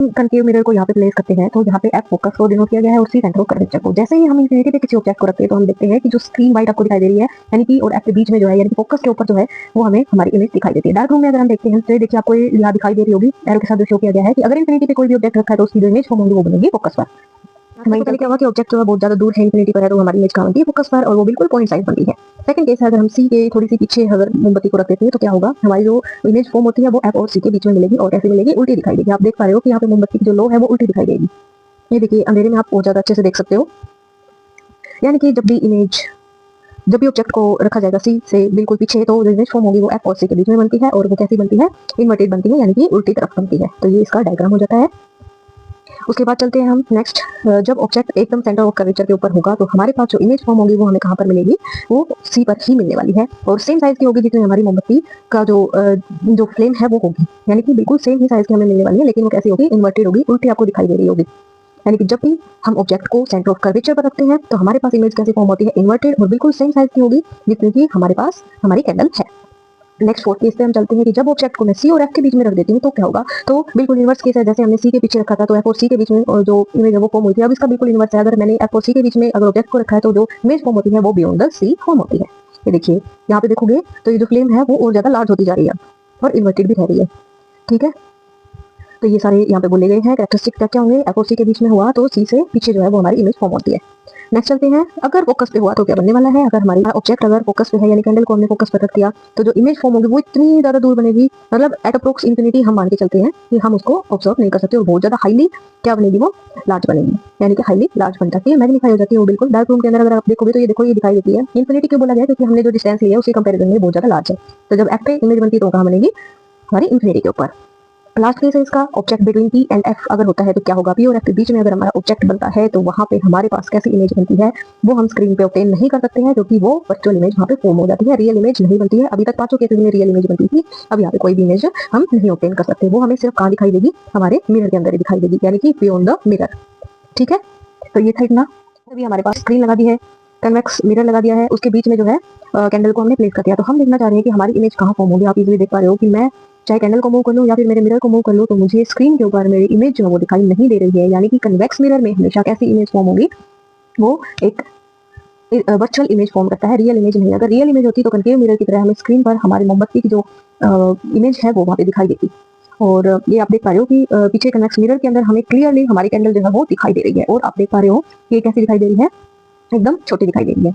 Concave mirror को यहाँ पे प्लेस करते हैं तो यहाँ पे एफ फोकस को डिनोट किया गया है और सी सेंटर ऑफ कर्वेचर को। जैसे ही हम इंफिनिटी पे किसी ऑब्जेक्ट को रखते हैं तो हम देखते हैं कि जो स्क्रीन वाइट आपको दिखाई दे रही है यानी कि और एफ के बीच में जो है यानी कि फोकस के ऊपर जो है वो हमें हमारी इमेज दिखाई देती है। डार्क रूम में अगर हम देखते हैं तो देखिए आपको यहाँ दिखाई दे रही होगी एरो के साथ जो शो किया गया है कि अगर इंफिनिटी पे कोई भी ऑब्जेक्ट रखा है तो उसकी जो इमेज फॉर्म होगी वो बनेगी फोकस पर। हमें पता क्या हुआ कि ऑब्जेक्ट जो है बहुत ज्यादा दूर है इंफिनिटी पर है तो हमारी इमेज कहाँ बनती है फोकस पर और वो बिल्कुल पॉइंट साइज बनती है। सेकंड केस है अगर हम सी के थोड़ी सी पीछे अगर मोमबत्ती को रख देते हैं तो क्या होगा हमारी जो इमेज फॉर्म होती है वो एफ और सी के बीच में मिलेगी और कैसे मिलेगी उल्टी दिखाई देगी। आप देख पा रहे हो कि यहाँ पे मोमबत्ती की जो लो है वो उल्टी दिखाई देगी। ये देखिए अंधेरे में आप बहुत ज्यादा अच्छे से देख सकते हो। यानी कि जब भी ऑब्जेक्ट को रखा जाएगा सी से बिल्कुल पीछे तो जो इमेज फॉर्म होगी वो एफ और सी के बीच में बनती है और वो कैसी बनती है इन्वर्टेड बनती है यानी कि उल्टी तरफ बनती है। तो ये इसका डायग्राम हो जाता है। उसके बाद चलते हैं हम नेक्स्ट। जब ऑब्जेक्ट एकदम सेंटर ऑफ कर्वेचर के ऊपर होगा तो हमारे पास जो इमेज फॉर्म होगी वो हमें कहाँ पर मिलेगी वो सी पर ही मिलने वाली है और सेम साइज की होगी जितनी हमारी मोमबत्ती का जो फ्लेम है वो होगी यानी कि बिल्कुल सेम ही साइज की हमें मिलने वाली है लेकिन वो कैसी होगी इन्वर्टेड होगी उल्टी आपको दिखाई दे रही होगी। यानी कि जब भी हम ऑब्जेक्ट को सेंटर ऑफ कर्वेचर पर रखते हैं तो हमारे पास इमेज कैसी फॉर्म होती है इन्वर्टेड और बिल्कुल सेम साइज की होगी जितनी की हमारे पास हमारी कैंडल है। नेक्स्ट फोर्थ केस पे हम चलते हैं कि जब ऑब्जेक्ट को मैं सी और एफ के बीच में रख देती हूँ तो क्या होगा। तो बिल्कुल इनवर्स केस है जैसे हमने सी के पीछे रखा था तो एफ और सी के बीच में जो इमेज है वो फॉर्म हुई थी। अब इसका बिल्कुल इनवर्स है अगर मैंने एफ और सी के बीच में अगर ऑब्जेक्ट को रखा है तो जो इमेज फॉर्म होती है वो बियॉन्ड द सी फॉर्म होती है। ये देखिए यहाँ पे देखोगे तो ये जो फ्लेम है वो और ज्यादा लार्ज होती जा रही है और इन्वर्टेड भी रह रही है। ठीक है तो ये सारे यहाँ पे बोले गए हैं कैरेक्टरिस्टिक क्या क्या होंगे एफ और सी के बीच में हुआ तो सी से पीछे जो है वो हमारी इमेज फॉर्म होती है। नेक्स्ट चलते हैं अगर फोकस पे हुआ तो क्या बनने वाला है। अगर हमारी ऑब्जेक्ट अगर फोकस पे है यानी कैंडल को हमने फोकस पर रख दिया तो जो इमेज फॉर्म होगी वो इतनी ज्यादा दूर बनेगी मतलब एट अप्रोक्स इंफिनिटी हम मान के चलते हैं कि हम उसको ऑब्जर्व नहीं कर सकते और बहुत ज्यादा हाईली क्या बनेगी वो लार्ज बनेगी यानी कि हाईली लार्ज बन जाती है मैग्नीफाई हो जाती है वो बिल्कुल। डार्क रूम के अंदर अगर आप देखोगे तो ये देखो ये दिखाई देती है इंफिनिटी क्यों बोला गया क्योंकि हमने जो डिस्टेंस लिया है उसके कंपेरिजन में बहुत ज्यादा लार्ज है। तो जब एफ पे इमेज बनती है तो कहाँ बनेगी हमारी इंफिनिटी के ऊपर। लास्ट केस है इसका object between P and F अगर होता है तो क्या होगा। पी और एफ के बीच में अगर हमारा ऑब्जेक्ट बनता है तो वहां पे हमारे पास कैसी इमेज बनती है वो हम स्क्रीन पे ऑब्टेन नहीं कर सकते हैं क्योंकि वो वर्चुअल इमेज वहां पे फॉर्म हो जाती है रियल इमेज नहीं बनती है। अभी तक पांचों केसेस में रियल इमेज बनती थी अब यहाँ पे कोई भी इमेज हम नहीं ऑब्टेन कर सकते। वो हमें सिर्फ कहाँ दिखाई देगी हमारे मिरर के अंदर ही दिखाई देगी यानी कि बियॉन्ड द मिरर। ठीक है तो ये था इतना। अभी हमारे पास स्क्रीन लगा दी है कन्वेक्स मिरर लगा दिया है उसके बीच में जो है कैंडल को हमने प्लेस कर दिया। तो हम देखना चाह रहे हैं कि हमारी इमेज कहाँ फॉर्म होगी। आप इजीली देख पा रहे हो कि मैं चाहे कैंडल को मूव कर लूं या फिर मेरे मिरर को मूव कर लूं तो मुझे स्क्रीन के ऊपर मेरी इमेज जो है वो दिखाई नहीं दे रही है। यानी कि कन्वेक्स मिरर में हमेशा कैसी इमेज फॉर्म होगी वो एक वर्चुअल इमेज फॉर्म करता है रियल इमेज नहीं। अगर रियल इमेज होती तो कनकेव मिरर की तरह हमें स्क्रीन पर हमारी मोमबत्ती की जो इमेज है वो वहाँ पे दिखाई देती। और ये आप देख पा रहे हो कि पीछे कन्वेक्स मिरर के अंदर हमें क्लियरली हमारी कैंडल जो है वो दिखाई दे रही है और आप देख पा रहे हो कि ये कैसी दिखाई दे रही है एकदम छोटी दिखाई दे रही है।